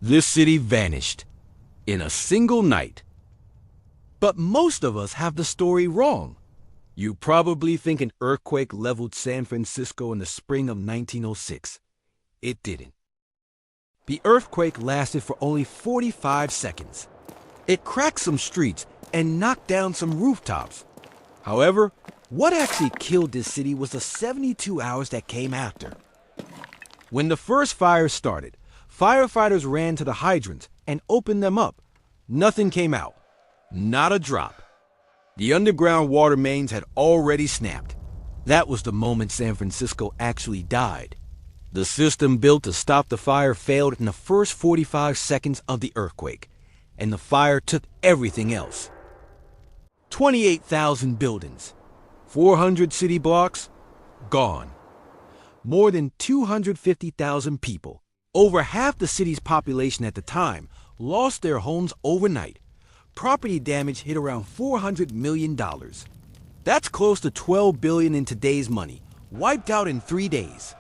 This city vanished in a single night. But most of us have the story wrong. You probably think an earthquake leveled San Francisco in the spring of 1906. It didn't. The earthquake lasted for only 45 seconds. It cracked some streets and knocked down some rooftops. However, what actually killed this city was the 72 hours that came after. When the first fire started, firefighters ran to the hydrants and opened them up. Nothing came out. Not a drop. The underground water mains had already snapped. That was the moment San Francisco actually died. The system built to stop the fire failed in the first 45 seconds of the earthquake, and the fire took everything else. 28,000 buildings, 400 city blocks, gone. More than 250,000 people, over half the city's population at the time, lost their homes overnight. Property damage hit around $400 million. That's close to $12 billion in today's money, wiped out in 3 days.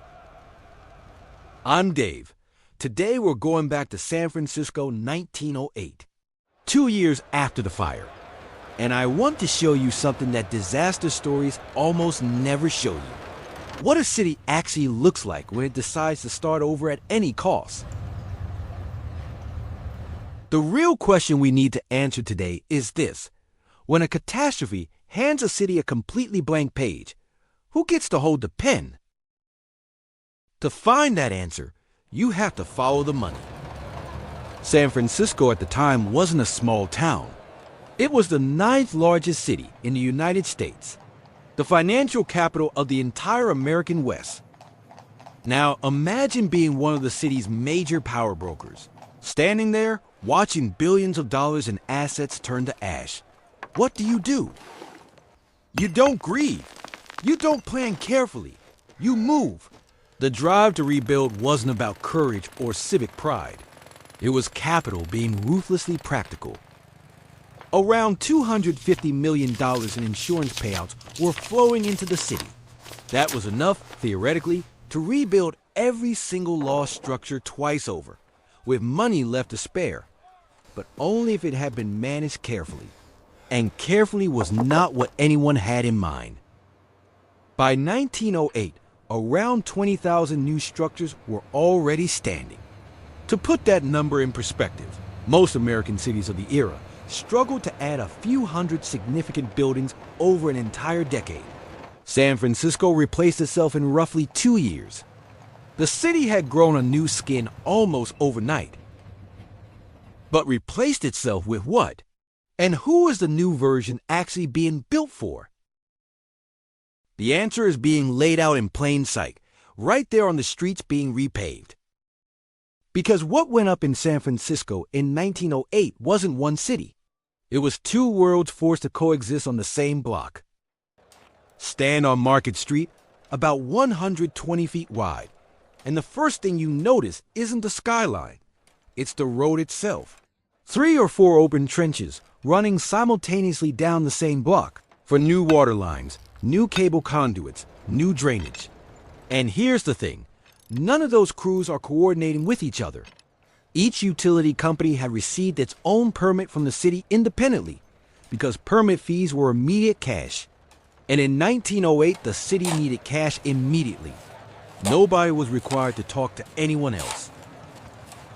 I'm Dave. Today we're going back to San Francisco 1908, 2 years after the fire. And I want to show you something that disaster stories almost never show you. What a city actually looks like when it decides to start over at any cost. The real question we need to answer today is this. When a catastrophe hands a city a completely blank page, who gets to hold the pen? To find that answer, you have to follow the money. San Francisco at the time wasn't a small town. It was the 9th largest city in the United States, the financial capital of the entire American West. Now imagine being one of the city's major power brokers, standing there watching billions of dollars in assets turn to ash. What do? You don't grieve. You don't plan carefully. You move. The drive to rebuild wasn't about courage or civic pride. It was capital being ruthlessly practical. Around $250 million in insurance payouts were flowing into the city. That was enough, theoretically, to rebuild every single lost structure twice over, with money left to spare. But only if it had been managed carefully. And carefully was not what anyone had in mind. By 1908, around 20,000 new structures were already standing. To put that number in perspective, most American cities of the era struggled to add a few hundred significant buildings over an entire decade. San Francisco replaced itself in roughly 2 years. The city had grown a new skin almost overnight. But replaced itself with what? And who is the new version actually being built for? The answer is being laid out in plain sight, right there on the streets being repaved. Because what went up in San Francisco in 1908 wasn't one city. It was 2 worlds forced to coexist on the same block. Stand on Market Street, about 120 feet wide, and the first thing you notice isn't the skyline. It's the road itself. 3 or 4 open trenches running simultaneously down the same block for new water lines, new cable conduits, new drainage. And here's the thing, none of those crews are coordinating with each other. Each utility company had received its own permit from the city independently because permit fees were immediate cash. And in 1908, the city needed cash immediately. Nobody was required to talk to anyone else.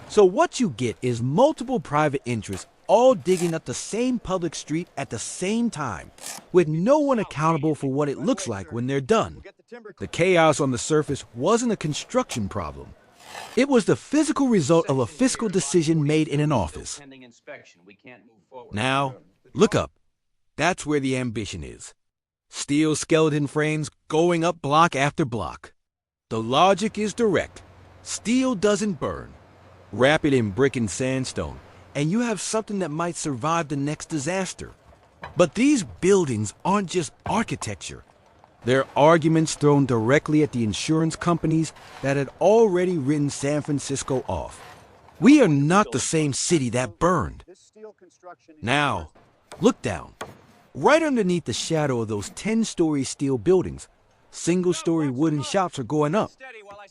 So what you get is multiple private interests all digging up the same public street at the same time, with no one accountable for what it looks like when they're done. The chaos on the surface wasn't a construction problem. It was the physical result of a fiscal decision made in an office. Now, look up. That's where the ambition is. Steel skeleton frames going up block after block. The logic is direct. Steel doesn't burn. Wrap it in brick and sandstone, and you have something that might survive the next disaster. But these buildings aren't just architecture. They're arguments thrown directly at the insurance companies that had already written San Francisco off. We are not the same city that burned. Now, look down. Right underneath the shadow of those 10-story steel buildings, single-story wooden shops are going up.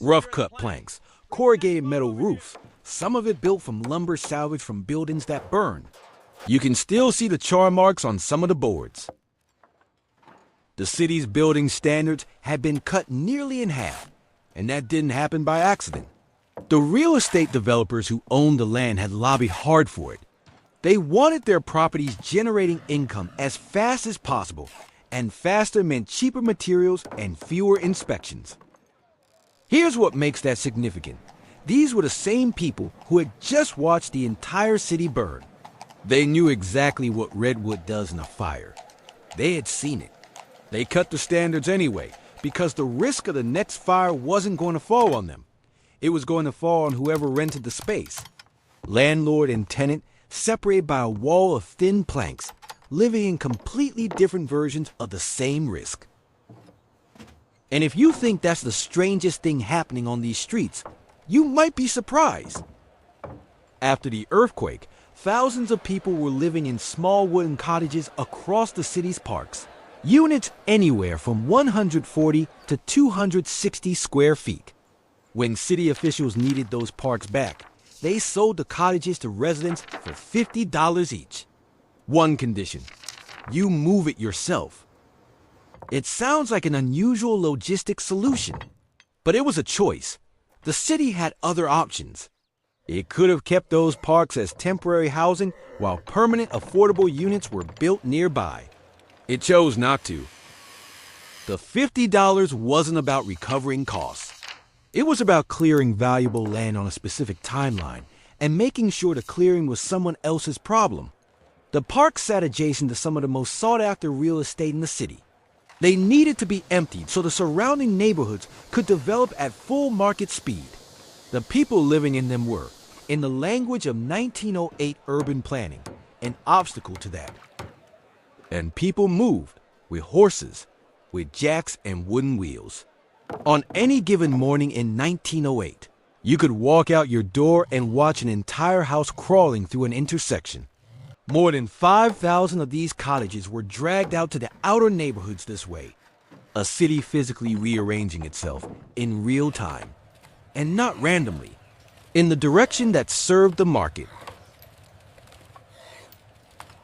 Rough-cut planks, corrugated metal roofs, some of it built from lumber salvaged from buildings that burned. You can still see the char marks on some of the boards. The city's building standards had been cut nearly in half, and that didn't happen by accident. The real estate developers who owned the land had lobbied hard for it. They wanted their properties generating income as fast as possible, and faster meant cheaper materials and fewer inspections. Here's what makes that significant. These were the same people who had just watched the entire city burn. They knew exactly what redwood does in a fire. They had seen it. They cut the standards anyway, because the risk of the next fire wasn't going to fall on them. It was going to fall on whoever rented the space. Landlord and tenant separated by a wall of thin planks, living in completely different versions of the same risk. And if you think that's the strangest thing happening on these streets, you might be surprised. After the earthquake, thousands of people were living in small wooden cottages across the city's parks. Units anywhere from 140 to 260 square feet. When city officials needed those parks back, they sold the cottages to residents for $50 each. One condition: you move it yourself. It sounds like an unusual logistic solution, but it was a choice. The city had other options. It could have kept those parks as temporary housing while permanent affordable units were built nearby. It chose not to. The $50 wasn't about recovering costs. It was about clearing valuable land on a specific timeline and making sure the clearing was someone else's problem. The park sat adjacent to some of the most sought-after real estate in the city. They needed to be emptied so the surrounding neighborhoods could develop at full market speed. The people living in them were, in the language of 1908 urban planning, an obstacle to that. And people moved with horses, with jacks and wooden wheels. On any given morning in 1908, you could walk out your door and watch an entire house crawling through an intersection. More than 5,000 of these cottages were dragged out to the outer neighborhoods this way. A city physically rearranging itself in real time, and not randomly, in the direction that served the market.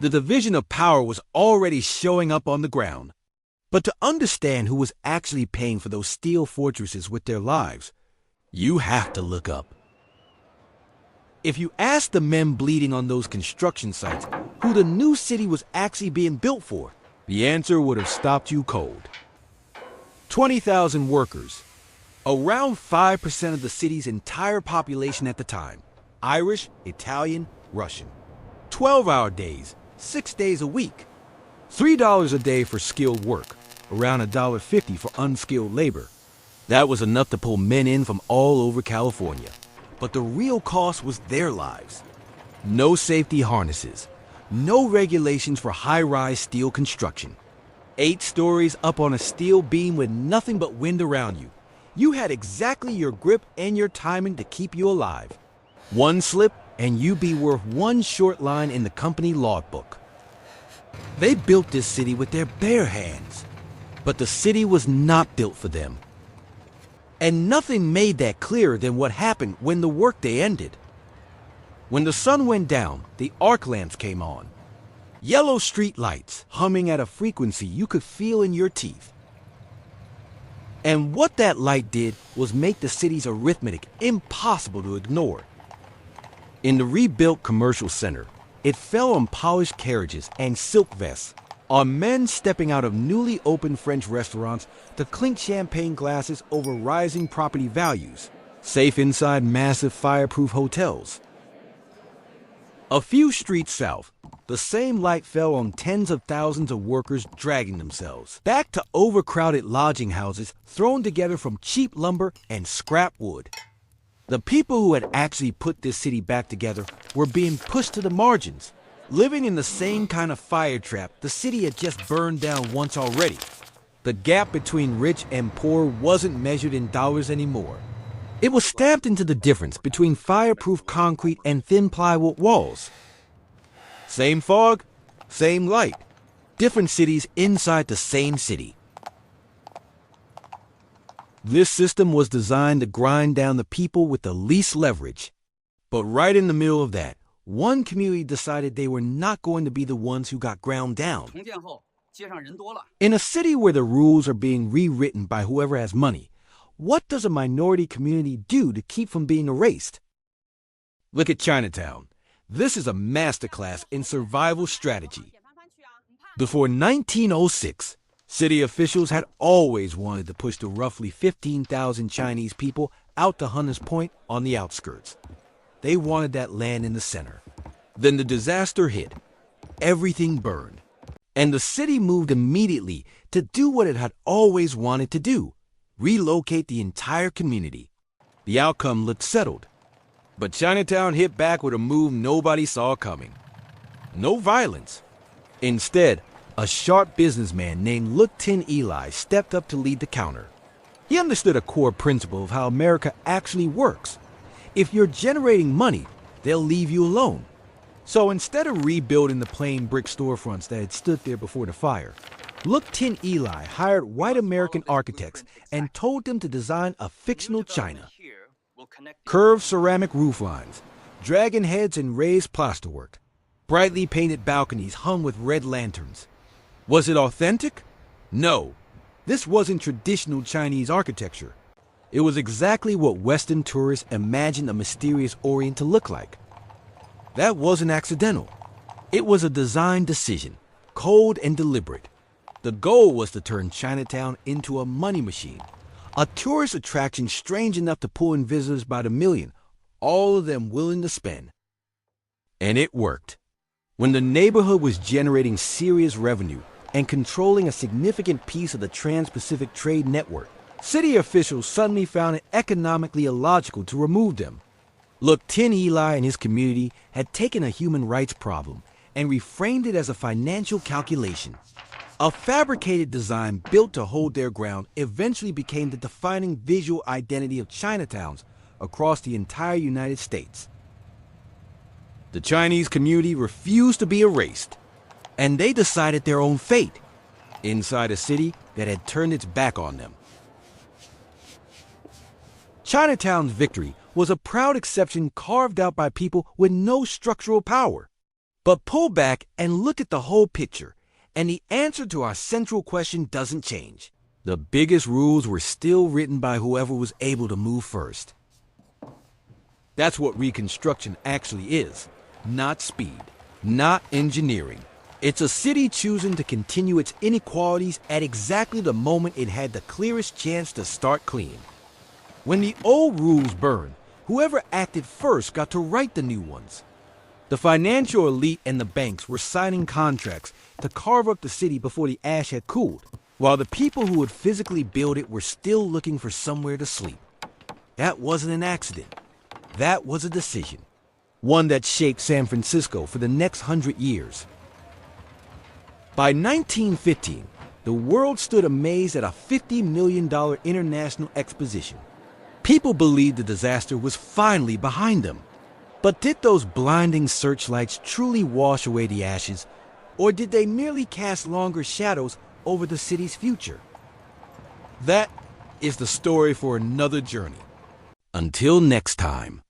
The division of power was already showing up on the ground. But to understand who was actually paying for those steel fortresses with their lives, you have to look up. If you asked the men bleeding on those construction sites who the new city was actually being built for, the answer would have stopped you cold. 20,000 workers, around 5% of the city's entire population at the time, Irish, Italian, Russian. 12-hour days, 6 days a week. $3 a day for skilled work, around $1.50 for unskilled labor. That was enough to pull men in from all over California. But the real cost was their lives. No safety harnesses, no regulations for high-rise steel construction. 8 stories up on a steel beam with nothing but wind around you. You had exactly your grip and your timing to keep you alive. One slip and you'd be worth one short line in the company logbook. They built this city with their bare hands, but the city was not built for them. And nothing made that clearer than what happened when the workday ended. When the sun went down, the arc lamps came on. Yellow street lights humming at a frequency you could feel in your teeth. And what that light did was make the city's arithmetic impossible to ignore. In the rebuilt commercial center, it fell on polished carriages and silk vests, on men stepping out of newly opened French restaurants to clink champagne glasses over rising property values, safe inside massive fireproof hotels. A few streets south, the same light fell on tens of thousands of workers dragging themselves back to overcrowded lodging houses thrown together from cheap lumber and scrap wood. The people who had actually put this city back together were being pushed to the margins, living in the same kind of fire trap the city had just burned down once already. The gap between rich and poor wasn't measured in dollars anymore. It was stamped into the difference between fireproof concrete and thin plywood walls. Same fog, same light, different cities inside the same city. This system was designed to grind down the people with the least leverage. But right in the middle of that, one community decided they were not going to be the ones who got ground down. In a city where the rules are being rewritten by whoever has money, what does a minority community do to keep from being erased? Look at Chinatown. This is a masterclass in survival strategy. Before 1906, city officials had always wanted to push the roughly 15,000 Chinese people out to Hunters Point on the outskirts. They wanted that land in the center. Then the disaster hit. Everything burned. And the city moved immediately to do what it had always wanted to do: relocate the entire community. The outcome looked settled. But Chinatown hit back with a move nobody saw coming. No violence. Instead, a sharp businessman named Look Tin Eli stepped up to lead the counter. He understood a core principle of how America actually works. If you're generating money, they'll leave you alone. So instead of rebuilding the plain brick storefronts that had stood there before the fire, Look Tin Eli hired white American architects and told them to design a fictional China. Curved ceramic rooflines, dragon heads and raised plasterwork, brightly painted balconies hung with red lanterns. Was it authentic? No. This wasn't traditional Chinese architecture. It was exactly what Western tourists imagined a mysterious Orient to look like. That wasn't accidental. It was a design decision, cold and deliberate. The goal was to turn Chinatown into a money machine, a tourist attraction strange enough to pull in visitors by the million, all of them willing to spend. And it worked. When the neighborhood was generating serious revenue and controlling a significant piece of the Trans-Pacific trade network, city officials suddenly found it economically illogical to remove them. Look, Tin Eli and his community had taken a human rights problem and reframed it as a financial calculation. A fabricated design built to hold their ground eventually became the defining visual identity of Chinatowns across the entire United States. The Chinese community refused to be erased, and they decided their own fate inside a city that had turned its back on them. Chinatown's victory was a proud exception carved out by people with no structural power. But pull back and look at the whole picture, and the answer to our central question doesn't change. The biggest rules were still written by whoever was able to move first. That's what Reconstruction actually is. Not speed, not engineering. It's a city choosing to continue its inequalities at exactly the moment it had the clearest chance to start clean. When the old rules burned, whoever acted first got to write the new ones. The financial elite and the banks were signing contracts to carve up the city before the ash had cooled, while the people who would physically build it were still looking for somewhere to sleep. That wasn't an accident. That was a decision. One that shaped San Francisco for the next 100 years. By 1915, the world stood amazed at a $50 million international exposition. People believed the disaster was finally behind them. But did those blinding searchlights truly wash away the ashes, or did they merely cast longer shadows over the city's future? That is the story for another journey. Until next time.